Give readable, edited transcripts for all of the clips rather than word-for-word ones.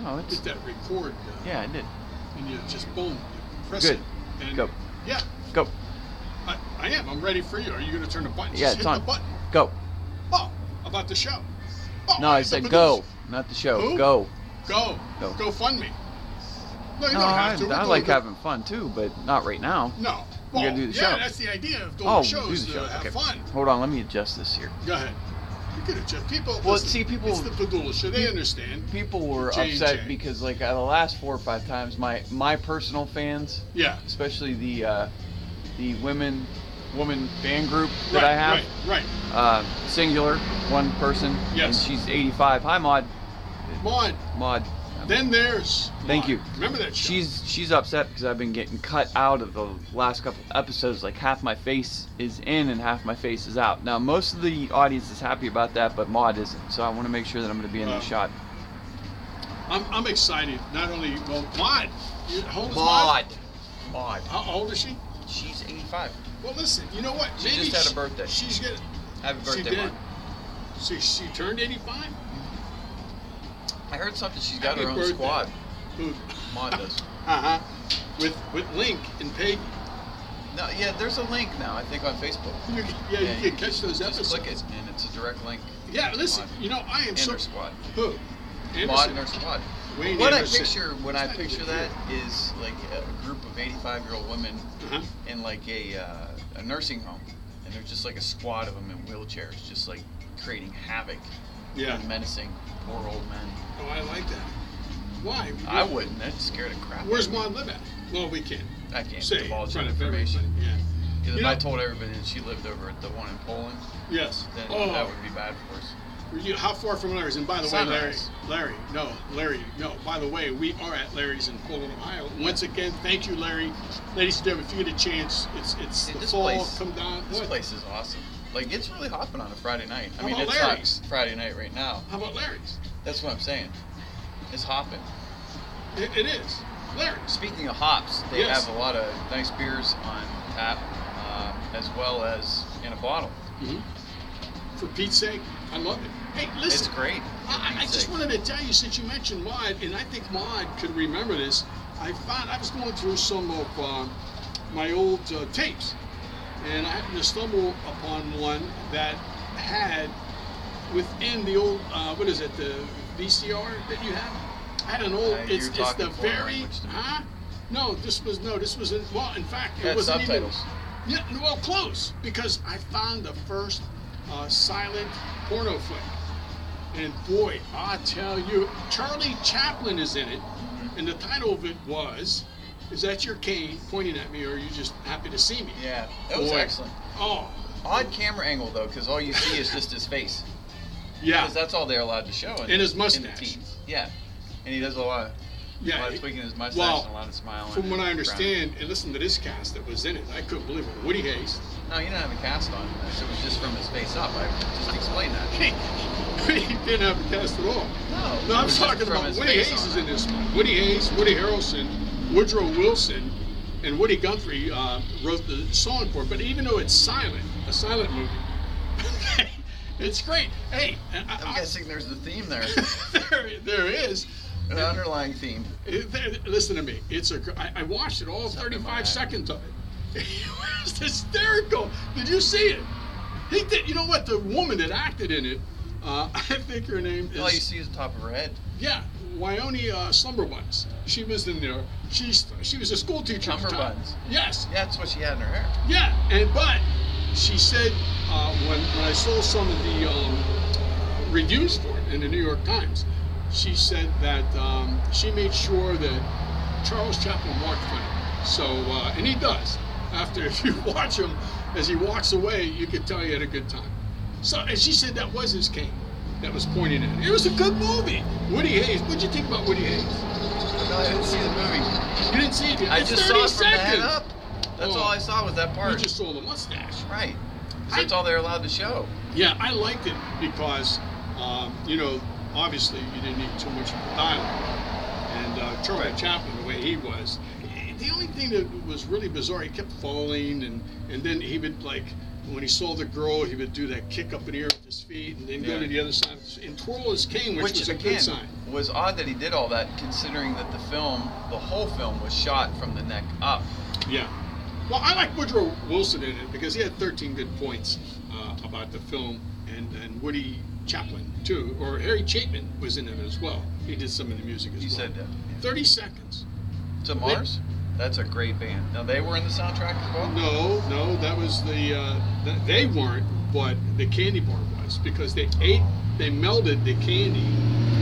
No, it's... Hit that record. Yeah, I did. And you just boom, press Good. it. And Go. Yeah. Go. I am. I'm ready for you. Are you going to turn the button? Yeah, Just it's hit on. the button. Go. Oh, about the show. Oh, No, I said go, not the show. Who? Go. Go. Go. Go fund me. No, you No, don't have to. I like having fun too, but not right now. No. We Well, gotta do the yeah, show. that's the idea of doing Oh, shows do the show. to have Okay. fun. Hold on, let me adjust this here. Go ahead. You could adjust. People. Well, listen, see, people. It's the Padula show. They understand. People were J&J. upset because, like, out of the last 4 or 5 times, my personal fans, Yeah. especially the woman fan group that I have, Right. singular, one person, Yes. and she's 85. Hi, Maud. Maud. Then there's. Thank Maud. you. Remember that show? She's upset because I've been getting cut out of the last couple episodes. Like half my face is in and half my face is out. Now most of the audience is happy about that, but Maud isn't. So I want to make sure that I'm going to be in the shot. I'm excited. Not only Maud. How old is Maud. How old is she? She's 85. Well, listen. You know what? She Maybe just had a birthday. She's getting. Happy birthday, She did. Maud. So she turned 85. I heard something. She's got Happy her own birthday. squad. Who? Maud does. With Link and Peggy. No, yeah, there's a link now. I think on Facebook. You can catch those episodes. Just click it, and it's a direct link. Yeah, listen. Maud. You know, I am And so. her squad. Who? Maud and her squad. Wayne What Anderson. when I picture that is like a group of 85-year-old women in like a nursing home, and there's just like a squad of them in wheelchairs, just like creating havoc. Yeah. And menacing poor old men. Oh, I like that. Why? I wouldn't. That'd scare the crap. Where's out of me. Maud live at? Well, we can't. I can't say divulge in that front of information. everybody. Yeah. Because if You I know- told everybody that she lived over at the one in Poland, Yes. then Oh. that would be bad for us. How far from Larry's? And by the way, Sunrise. Larry, no. By the way, we are at Larry's in Poland, Ohio. Once again, thank you, Larry. Ladies and gentlemen, if you get a chance, it's See, the this fall. place- Come down. This What? place is awesome. Like, it's really hopping on a Friday night. I How mean, about it's Larry's? not Friday night right now. How about Larry's? That's what I'm saying. It's hopping. It is. Larry's. Speaking of hops, they Yes. have a lot of nice beers on tap, as well as in a bottle. Mm-hmm. For Pete's sake, I love it. Hey, listen. It's great. I just wanted to tell you, since you mentioned Maud, and I think Maud could remember this. I was going through some of my old tapes, and I happened to stumble upon one that had within the old the VCR that you have. I had an old. It's the very. No, this was in. Well, in fact, it wasn't subtitles. Even. Yeah, well, close, because I found the first silent porno flick. And boy, I tell you, Charlie Chaplin is in it, and the title of it was, "Is that your cane pointing at me, or are you just happy to see me?" Yeah, that was excellent. Oh, Odd camera angle though, because all you see is just his face. yeah, Because that's all they're allowed to show. And his in mustache. the teens. Yeah, and he does a lot of tweaking his mustache and a lot of smiling. From what and I understand, and listen to this cast that was in it, I couldn't believe it. Woody Hayes. No, he didn't have a cast on. It was just from his face up. I just explained that. He didn't have a cast at all. No, I'm talking about Woody Hayes is in this one. Woody Hayes, Woody Harrelson, Woodrow Wilson, and Woody Guthrie wrote the song for it. But even though it's silent, a silent movie, it's great. Hey, I'm guessing there's the theme there. there is. An underlying theme. Listen to me. I watched it all 35 seconds of it. It was hysterical. Did you see it? He did. You know what? The woman that acted in it, I think her name is. All you see is the top of her head. Yeah, Wyone Slumberbuns. She was in there. She was a school teacher. Cumberbuns. Yes. Yeah, that's what she had in her hair. Yeah, but she said when I saw some of the reviews for it in the New York Times, she said that she made sure that Charles Chaplin walked funny. So, and he does. After, if you watch him as he walks away, you could tell he had a good time. So, and she said that was his cane that was pointing at him. It was a good movie. Woody Hayes. What'd you think about Woody Hayes? No, I didn't see the movie. You didn't see it? I It's just 30 saw it from the head seconds. up. That's all I saw was that part. You just saw the mustache. Right. 'Cause that's all they're allowed to show. Yeah, I liked it because, obviously you didn't need too much dialogue. And Charlie Chaplin, the way he was, the only thing that was really bizarre, he kept falling, and then he would, like, when he saw the girl, he would do that kick up in the air with his feet, and then go to the other side and twirl his cane, which was a good sign. was odd that he did all that, considering that the whole film was shot from the neck up. Yeah. Well, I like Woodrow Wilson in it because he had 13 good points about the film, and Woody Chaplin too, or Harry Chapin was in it as well. He did some of the music as well. You said that. 30 Seconds. To Mars? That's a great band. Now, they were in the soundtrack as well? No, that was they weren't, but the candy bar was, because they melded the candy.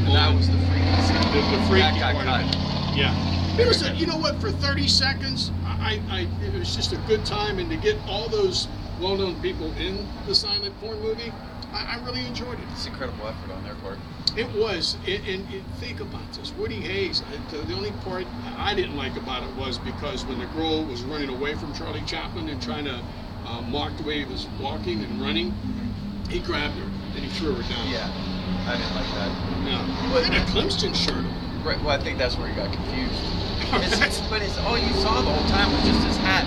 And that was the freaky scene. The freaky that got part. cut. Yeah. It was, you know what, for 30 seconds, it was just a good time, and to get all those well-known people in the silent porn movie, I really enjoyed it. It's incredible effort on their part. It was, and think about this. Woody Hayes, the only part I didn't like about it was because when the girl was running away from Charlie Chaplin and trying to mark the way he was walking and running, he grabbed her and he threw her down. Yeah, I didn't like that. No. He had a Clemson shirt on. Right, well, I think that's where he got confused. But all you saw the whole time was just his hat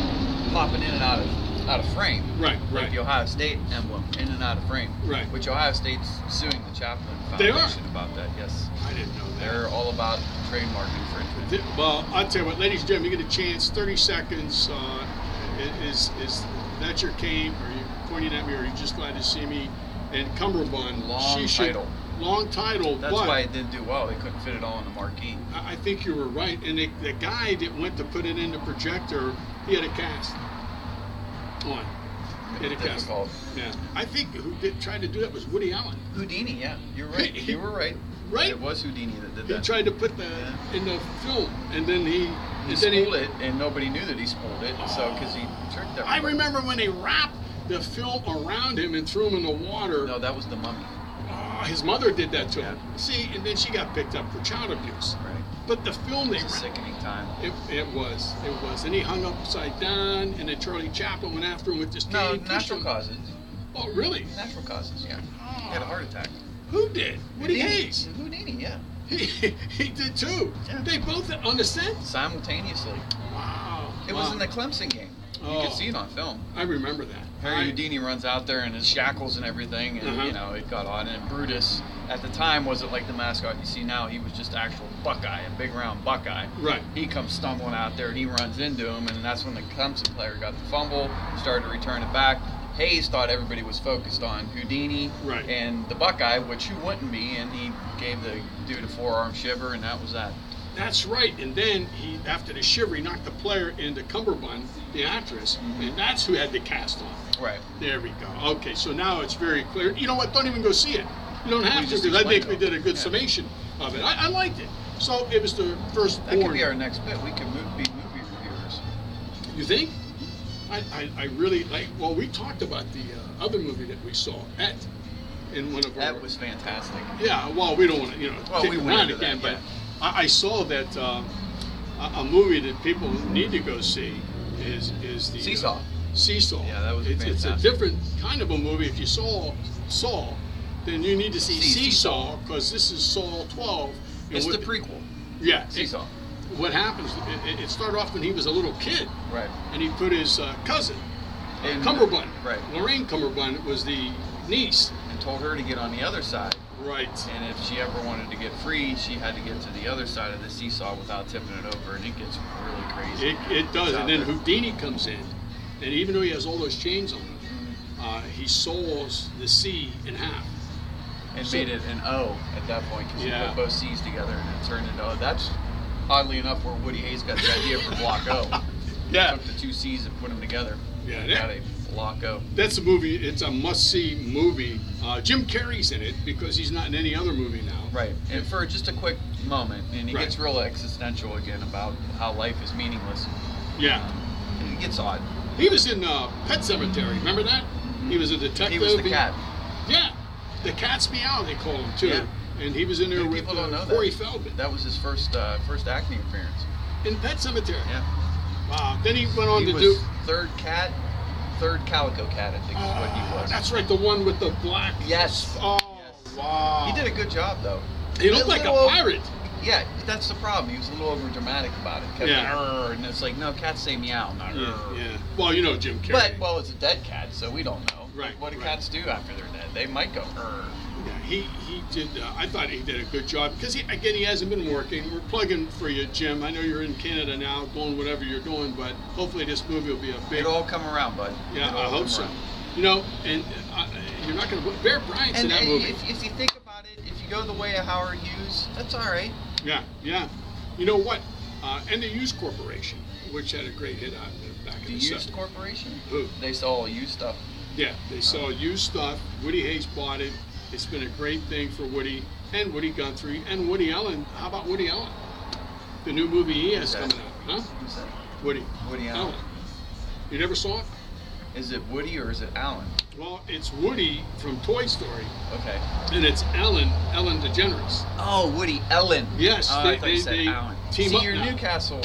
popping in and out of frame. Right. Like the Ohio State emblem, in and out of frame. Right. Which Ohio State's suing the Chaplin They Foundation are. about that, yes. I didn't know that. They're all about trademark infringement. Well, I'll tell you what, ladies and gentlemen, you get a chance, 30 seconds, is that your cape, or you pointing at me, or are you just glad to see me? And Cumberbund, long title. That's but why it didn't do well. They couldn't fit it all in the marquee. I think you were right. And the guy that went to put it in the projector, he had a cast on. He had a cast. Difficult. Yeah. I think who tried to do that was Woody Allen. Houdini, yeah. You're right. You were right. Right? It was Houdini that did He that. tried to put that in the film, and then he spooled it, and nobody knew that he spooled it. So, because he tricked everybody. I remember when they wrapped the film around him and threw him in the water. No, that was the Mummy. His mother did that to him. See, and then she got picked up for child abuse. Right. But the film they It was a sickening time. It was. And he hung upside down, and then Charlie Chaplin went after him with this No, cane. natural causes. Oh, really? Natural causes, yeah. He had a heart attack. Who did? Woody Hayes. Houdini, yeah. He did too. Yeah. They both on the set? Simultaneously. Wow. It was in the Clemson game. You could see it on film. I remember that. Harry Houdini runs out there in his shackles and everything, and you know, it got on. And Brutus, at the time, wasn't like the mascot you see now. He was just actual Buckeye, a big round Buckeye. Right. He comes stumbling out there, and he runs into him, and that's when the Clemson player got the fumble, started to return it back. Hayes thought everybody was focused on Houdini and the Buckeye, which who wouldn't be, and he gave the dude a forearm shiver, and that was that. That's right. And then he, after the shiver, he knocked the player into Cumberbund, the actress, and that's who had the cast on. Right. There we go. Okay, so now it's very clear. You know what? Don't even go see it. You don't have to, just because I think we explained did a good summation of it. I liked it. So it was the first That could be our next bit. We could be movie reviewers. You think? I really like. Well, we talked about the other movie that we saw, in one of our. That was fantastic. Yeah. Well, we don't want to, kick around again, but I saw that a movie that people need to go see is the Seesaw. Seesaw. Yeah, that was fantastic. It's a different kind of a movie. If you saw Saw, then you need to see Seesaw, because this is Saw 12. It's the prequel. Yeah. Seesaw. What happens? It started off when he was a little kid. Right. And he put his cousin, And- Cumberbund. right. Lorraine Cumberbund was the niece. And told her to get on the other side. Right. And if she ever wanted to get free, she had to get to the other side of the seesaw without tipping it over, and it gets really crazy. It does. It's And then out there. Houdini comes in, and even though he has all those chains on him, he saws the C in half. And made it an O at that point, because Yeah. he put both C's together and it turned into O. That's oddly enough where Woody Hayes got the idea for Block O. Yeah. Took the two C's and put them together. Yeah, Got a Block O. That's a movie. It's a must-see movie. Jim Carrey's in it because he's not in any other movie now. Right. And for just a quick moment, and he Right. gets real existential again about how life is meaningless. Yeah. It gets odd. He was in Pet Cemetery. Remember that? He was a detective. He was the cat. Yeah. The Cat's Meow, they call him, too. Yeah. And he was in there Many with people don't know Corey that. Feldman. That was his first acting appearance. In Pet Cemetery. Yeah. Wow. Then he went on He to was do... third calico cat, I think is what he was. That's right, the one with the black... Yes. Oh, Yes. wow. He did a good job, though. He looked like a pirate. Yeah, that's the problem. He was a little over dramatic about it. Kept Yeah. and it's like, no, cats say meow, not Yeah. Well, you know Jim Carrey. But, well, it's a dead cat, so we don't know. Right, What do right. cats do after they're dead? They might go, Yeah, he did. I thought he did a good job because he hasn't been working. We're plugging for you, Jim. I know you're in Canada now, doing whatever you're doing, but hopefully this movie will be a big. It'll all come around, bud. Yeah, I hope so. You know, and you're not going to put Bear Bryant's in that movie. If you think about it, if you go the way of Howard Hughes, that's all right. Yeah. You know what? And the Used Corporation, which had a great hit out back in the 70s. The Used Corporation? Who? They sell used stuff. Yeah, they saw used stuff. Woody Hayes bought it. It's been a great thing for Woody and Woody Guthrie and Woody Allen. How about Woody Allen? The new movie he has coming out, huh? Who's that? Woody Allen. You never saw it? Is it Woody or is it Allen? Well, it's Woody from Toy Story. Okay. And it's Ellen DeGeneres. Oh, Woody Ellen. Yes, I thought you said Allen. Team See, up your now. Newcastle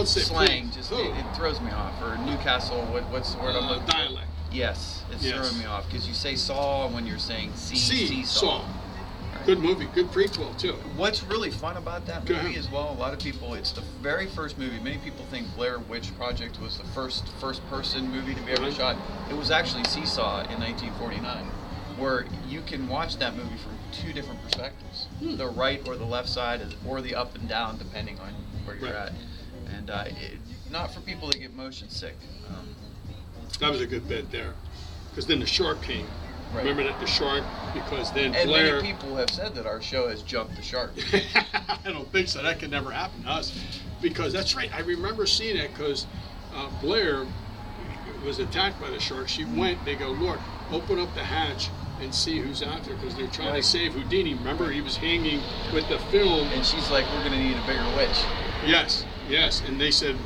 slang just it throws me off. Or Newcastle, what's the word I'm looking for? Dialect. Yes, it's throwing me off because you say saw when you're saying Saw. Right. Good movie, good prequel too. What's really fun about that movie as well, a lot of people, it's the very first movie. Many people think Blair Witch Project was the first person movie to be ever shot. It was actually Seesaw in 1949, where you can watch that movie from two different perspectives, the right or the left side, or the up and down, depending on where you're at. And not for people that get motion sick. That was a good bit there, because then the shark came. Right. Remember that the shark, because then and Blair. Many people have said that our show has jumped the shark. I don't think so. That could never happen to us, because that's right. I remember seeing it because Blair was attacked by the shark. She went. They go, look, open up the hatch and see who's out there, because they're trying to save Houdini. Remember, he was hanging with the film. And she's like, we're going to need a bigger witch. Yes. And they said,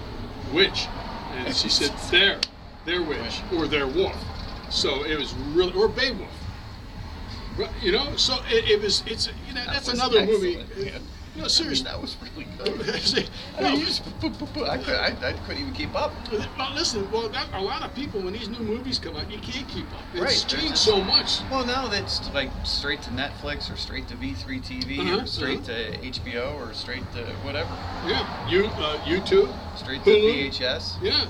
witch, and she said, their witch or their wolf. So it was really, or Beowulf. You know, so it's that's another excellent. movie. Yeah. No, seriously. That was really good. I couldn't even keep up. Well, listen, a lot of people, when these new movies come out, you can't keep up. It's Right. changed so much. Well, now that's like straight to Netflix or straight to V3 TV or straight to HBO or straight to whatever. Yeah, YouTube. Straight to Hulu. VHS. Yeah.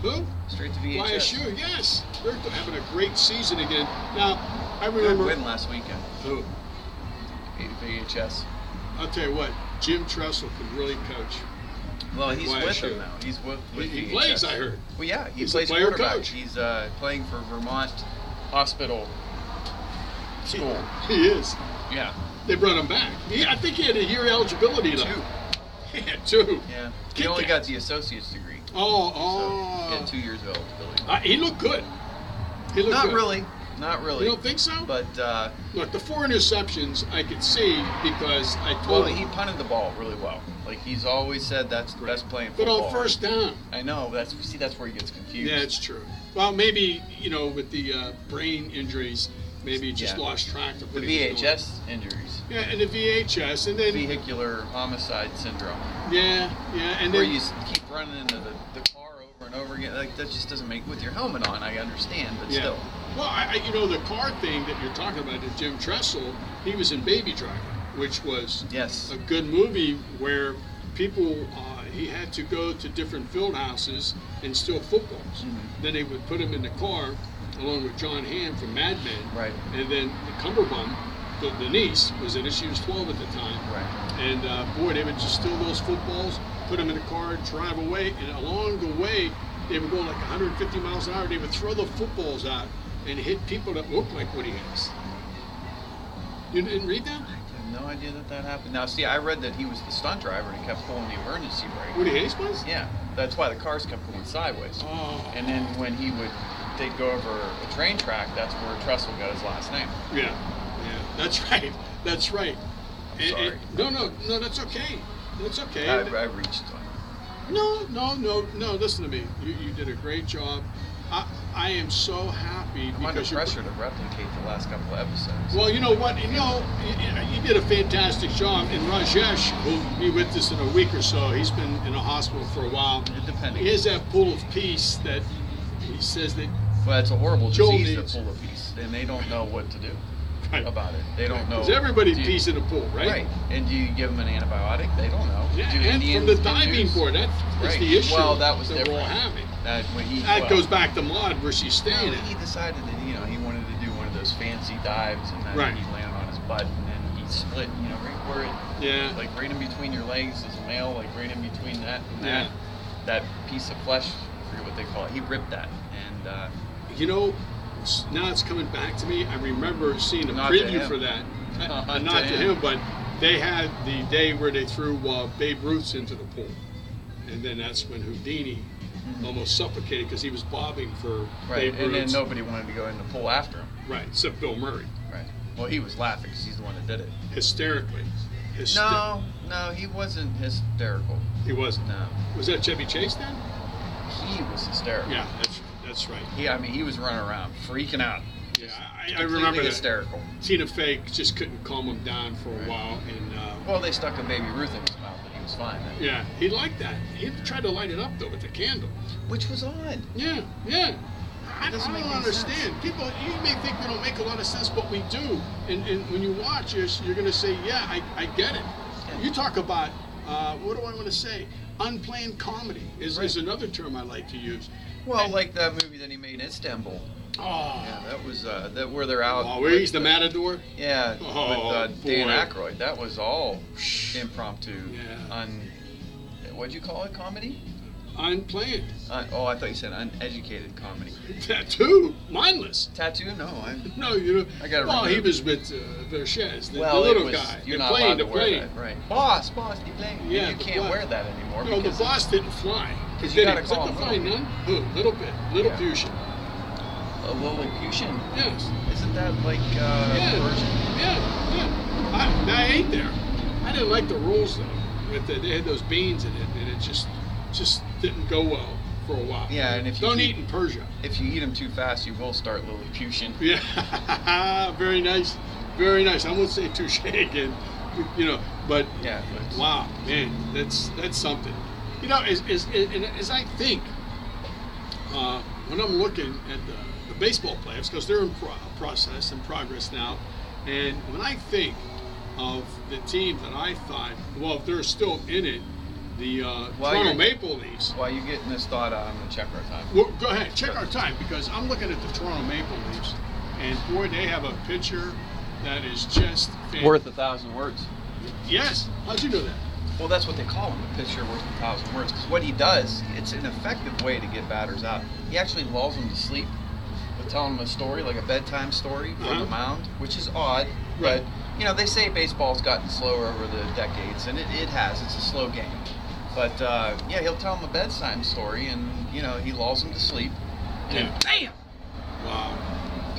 Who? Straight to VHS. Why, sure, yes. They're having a great season again. Now, I remember. Good win last weekend. Who? VHS. I'll tell you what, Jim Tressel can really coach. Well, he's Why, with sure. them now. He's with He VHS. plays, I heard. Well, yeah, he He's plays a player quarterback. coach. He's playing for Vermont Hospital School. He is. Yeah. They brought him back. I think he had a year eligibility left. 2. He had 2. Yeah. He Kick only ass. got the associate's degree. Oh. So he had 2 years of eligibility. He looked good. He looked Not good. really. Not really. You don't think so? But Look, the 4 interceptions I could see because I well, told him. he punted the ball really well. Like he's always said, that's the best play in But football. on first down. I know. That's where he gets confused. Yeah, it's true. Well, maybe with the brain injuries, maybe he just lost track of the what he was doing. VHS injuries. Yeah, and the VHS, and then Vehicular homicide syndrome. yeah, and Where then you keep running into the car over and over again. Like that just doesn't make with your helmet on. I understand, but still. Well, the car thing that you're talking about, the Jim Tressel, he was in Baby Driver, which was a good movie where people, he had to go to different field houses and steal footballs. Mm-hmm. Then they would put him in the car along with John Hamm from Mad Men. Right. And then the Cumberbund, the niece, was in it. She was 12 at the time. Right. And they would just steal those footballs, put them in the car, drive away, and along the way, they would go like 150 miles an hour. They would throw the footballs out and hit people that looked like Woody Hayes. You didn't read that? I have no idea that happened. Now, see, I read that he was the stunt driver and he kept pulling the emergency brake. Woody Hayes was? Yeah, that's why the cars kept going sideways. Oh. And then when they'd go over a train track, that's where Tressel got his last name. Yeah, that's right. Sorry. No, that's okay. That's okay. I reached. No, listen to me. You did a great job. I am so happy I'm under because pressure to replicate the last couple of episodes. Well, you know what? You did a fantastic job. And Rajesh will be with us in a week or so. He's been in a hospital for a while. Depending. He has that pool of peace that he says that. Well, it's a horrible Joel disease, needs. the pool of peace, and they don't know what to do Right. about it. They don't know. Because everybody pees in the pool, right? Right. And do you give them an antibiotic? They don't know. Yeah, Do and Indians from the do diving news? board, that's Right. the issue Well, that was we're all different. having. That Goes back to Maud, where she's staying Well, at. he decided that he wanted to do one of those fancy dives, and then Right. he landed on butt, and then he split, you know, right where it, like right in between your legs is a male, like right in between that and that piece of flesh, I forget what they call it. He ripped that, and you know, now it's coming back to me. I remember seeing a preview for that. Not to him, but they had the day where they threw Babe Ruth's into the pool, and then that's when Houdini almost suffocated because he was bobbing for Babe Ruth's. And then nobody wanted to go in the pool after him. Right, except Bill Murray. Right. Well, he was laughing because he's the one that did it. Hysterically. No, he wasn't hysterical. He wasn't? No. Was that Chevy Chase then? He was hysterical. Yeah, that's right. I mean, he was running around, freaking out. Yeah, I remember that. Hysterical. Tina Fey just couldn't calm him down for a while. And well, they stuck a Baby Ruth in his mouth, and he was fine then. Yeah, he liked that. He tried to light it up, though, with the candle. Which was odd. Yeah. I don't understand. Sense. People, you may think we don't make a lot of sense, but we do. And when you watch us, you're going to say, yeah, I get it. Yeah. You talk about, what do I want to say? Unplanned comedy is another term I like to use. Well, like that movie that he made, Istanbul. Oh. Yeah, that was that where they're out. Oh, where he's the matador? Yeah, with Dan Aykroyd. That was all impromptu. Yeah. What'd you call it? Comedy? Unplanned. I thought you said uneducated comedy. Tattoo? Mindless. Tattoo? No, No, you know. I gotta remember. He was with Verchez, the little guy. You're not allowed to wear that, right? Boss, you play. Yeah, you can't wear that anymore. No, the boss didn't fly. Because you gotta call him flying nun? Lilliputian. A Lilliputian? Yes. Isn't that like Persian? Yeah. I ate there. I didn't like the rolls though. They had those beans in it, and it just didn't go well for a while. Yeah, and if you don't eat in Persia. If you eat them too fast, you will start Lilliputian. Yeah, very nice, very nice. I won't say touche again, you know, but wow, man, that's something. You know, as I think, when I'm looking at the baseball players, because they're in process and progress now, and when I think of the team that I thought, well, if they're still in it, the Toronto Maple Leafs. While you're getting this thought out, I'm going to check our time. Well, go ahead, check our time, because I'm looking at the Toronto Maple Leafs, and boy, they have a pitcher that is just worth 1,000 words. Yes. How'd you know that? Well, that's what they call him, a pitcher worth 1,000 words. Because what he does, it's an effective way to get batters out. He actually lulls them to sleep with telling them a story, like a bedtime story from the mound, which is odd, but you know, they say baseball's gotten slower over the decades, and it has. It's a slow game. But, yeah, he'll tell them a bedtime story, and, you know, he lulls them to sleep, and then, bam! Wow.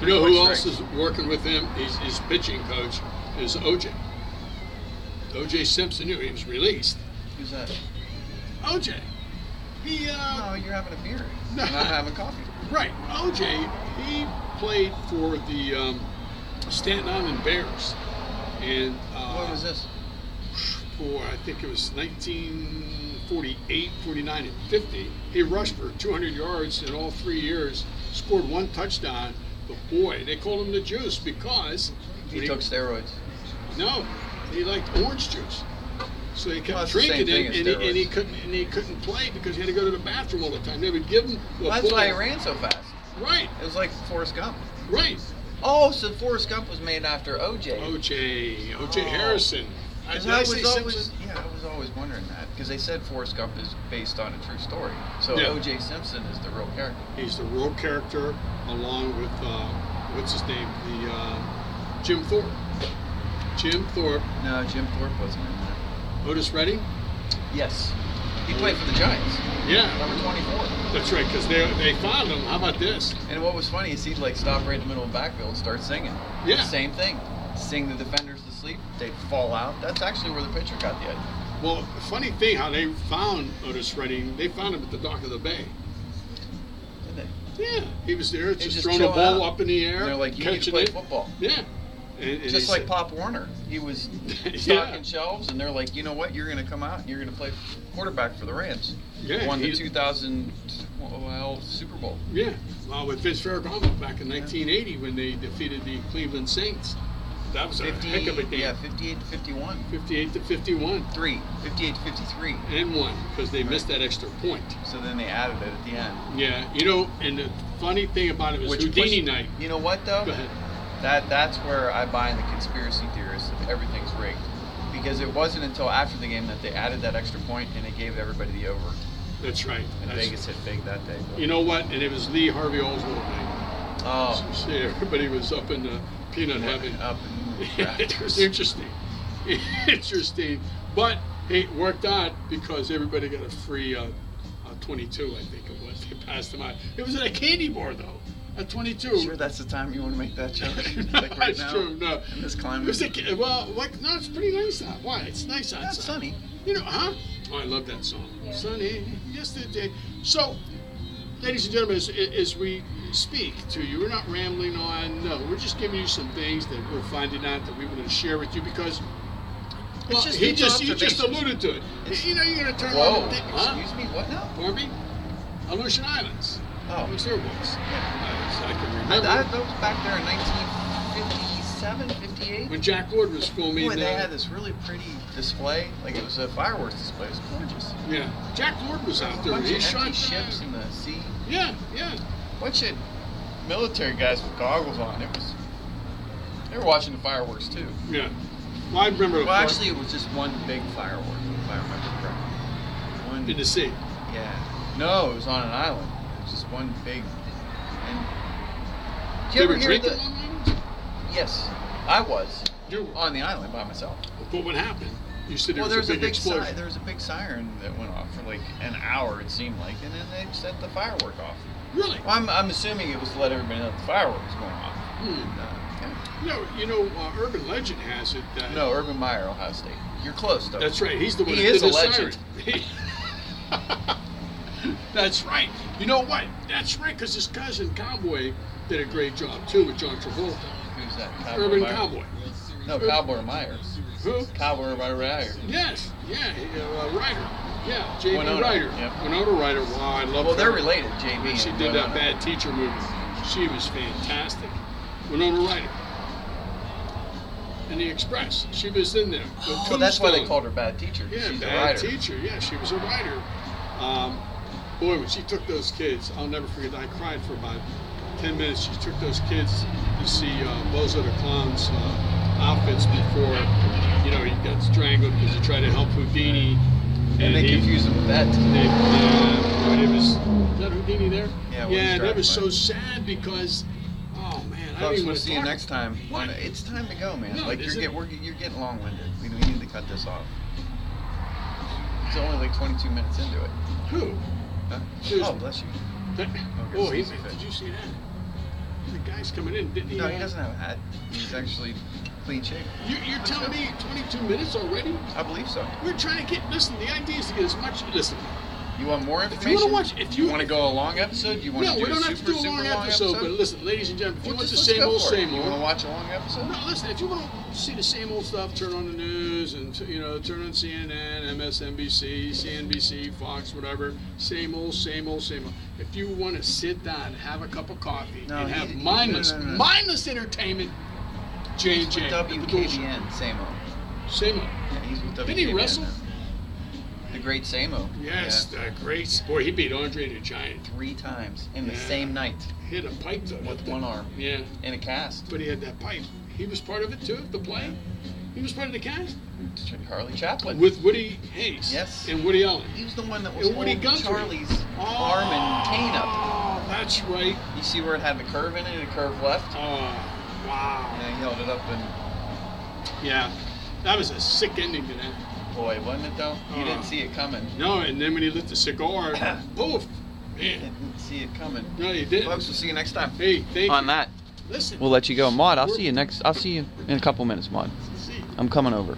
You know who else is working with him? His pitching coach is O.J. O.J. Simpson, he was released. Who's that? O.J. He, No, you're having a beer. No. I'm having coffee. Right. O.J., he played for the Staten Island Bears. And what was this? For, I think it was 1948, 49, and 50. He rushed for 200 yards in all 3 years, scored 1 touchdown. But boy, they called him the Juice because he took steroids. No, he liked orange juice. So he kept drinking it, and he couldn't play because he had to go to the bathroom all the time. They would give him. That's why he ran so fast. Right. It was like Forrest Gump. Right. Oh, so Forrest Gump was made after O.J. O.J. Harrison. I was always wondering that because they said Forrest Gump is based on a true story. So O.J. Simpson is the real character. He's the real character, along with what's his name, Jim Thorpe. Jim Thorpe. No, Jim Thorpe wasn't in that. Otis Redding. Yes. He played for the Giants. Yeah. Number 24. That's right, because they found him. How about this? And what was funny is he'd like stop right in the middle of the backfield and start singing. Yeah. Same thing. Sing the defenders to sleep. They'd fall out. That's actually where the pitcher got the idea. Well, funny thing how they found Otis Redding, they found him at the dock of the bay. Did they? Yeah. He was there, just throwing a ball up in the air. And they're like, you need to play football. Yeah. And just like Pop Warner. He was stocking shelves, and they're like, you know what, you're going to come out and you're going to play quarterback for the Rams. Yeah, won the 2012 Super Bowl. Yeah, with Vince Ferragamo back in 1980 when they defeated the Cleveland Saints. That was a heck of a game. Yeah, 58-51. 58-51. 58-53. And 1, because they missed that extra point. So then they added it at the end. Yeah, you know, and the funny thing about it was Houdini night. You know what, though? Go ahead. That's where I buy in the conspiracy theory. everything's rigged. Because it wasn't until after the game that they added that extra point and it gave everybody the over. That's right. And Vegas hit big that day. You know what? And it was Lee Harvey Oswald night. Oh. So, see, everybody was up in the peanut heaven. Up in It was interesting. Interesting. But hey, it worked out because everybody got a free 22, I think it was. They passed them out. It was at a candy bar, though. At 22. Sure, that's the time you want to make that joke? Like right That's now, true. No. in this climate. Well, like, no, it's pretty nice out. Why? It's nice outside. It's sunny. You know, huh? Oh, I love that song. Yeah. Sunny yesterday. So, ladies and gentlemen, as we speak to you, we're not rambling on. No, we're just giving you some things that we're finding out that we want to share with you because. Well, he just alluded to it. You know, you're going to turn on the huh? Excuse me, what now? Pardon me? Aleutian Islands. Oh. It was their books. Yeah. I can remember. That was back there in 1957, 58. When Jack Lord was filming. Boy, they had this really pretty display. Like it was a fireworks display. It was gorgeous. Yeah. Jack Lord was out there. He shot empty ships in the sea. Yeah, yeah. Bunch of military guys with goggles on. They were watching the fireworks too. Yeah. Well, I remember. Well, actually, it was just one big firework, if I remember correctly. One in the sea. Yeah. No, it was on an island. It was just one big. And did you ever hear the? Yes, I was. You were on the island by myself. But what happened? You said there was a big explosion. There was a big siren that went off for like an hour. It seemed like, and then they set the firework off. Really? Well, I'm assuming it was to let everybody know that the firework was going off. You know, urban legend has it that... No, Urban Meyer, Ohio State. You're close, though. That's right. He's the one he that is did a legend. That's right. You know what? That's right, because his cousin Cowboy did a great job, too, with John Travolta. Who's that? Urban Meyer? Cowboy. No, Cowboy Myers. Who? Cowboy Ryder. Yes. Yeah. Ryder. Yeah. J.B. Winona. Ryder. Yep. Winona Ryder. Wow, I love her. Well, they're related, J.B. She and did Winona. that Bad Teacher movie. She was fantastic. Winona Ryder. In the Express. She was in there. Oh, that's why they called her Bad Teacher. Yeah, she's Bad a writer. Teacher. Yeah, she was a writer. Boy, when she took those kids, I'll never forget. I cried for about 10 minutes. She took those kids to see Bozo the Clown's outfits before, you know, he got strangled because he tried to help Houdini. And they confused him with that. It was that Houdini there? Yeah, yeah, that was so sad because, oh man, folks, we'll see you next time. What? It's time to go, man. No, like you're getting long-winded. We need to cut this off. It's only like 22 minutes into it. Who? Huh? Oh, bless you. Did you see that? The guy's coming in, didn't he? No, he doesn't have a hat. He's actually clean shaven. You're telling me 22 minutes already? I believe so. We're trying to get, listen, the idea is to get as much, listen. You want more information? If you want to watch, if you want to go a long episode, you want to do we don't have to do a long episode, but listen, ladies and gentlemen, if you want the same old, You want to watch a long episode? No, listen, if you want to see the same old stuff, turn on the news and, you know, turn on CNN, MSNBC, CNBC, Fox, whatever, same old. If you want to sit down and have a cup of coffee and have mindless entertainment, J&J. He's with WKBN, same old. Yeah, he's with WKBN. Didn't he wrestle? Now. The great Samo. Yes, the great. Boy, he beat Andre the Giant 3 times in the same night. He had a pipe though. With one arm. Yeah. In a cast. But he had that pipe. He was part of it too, the play? He was part of the cast? Harley Chaplin. With Woody Hayes. Yes. And Woody Allen. He was the one that was holding Charlie's arm and cane up. Oh, that's right. You see where it had the curve in it and a curve left? Oh, wow. Yeah, he held it up and... Yeah. That was a sick ending to that. Boy, wasn't it though? You didn't see it coming. No, and then when he lit the cigar, poof. Man. Didn't see it coming. No, you didn't. Folks, we'll see you next time. Hey, thank you. On that. Listen. We'll let you go. Maud, I'll see you in a couple minutes, Maud. I'm coming over.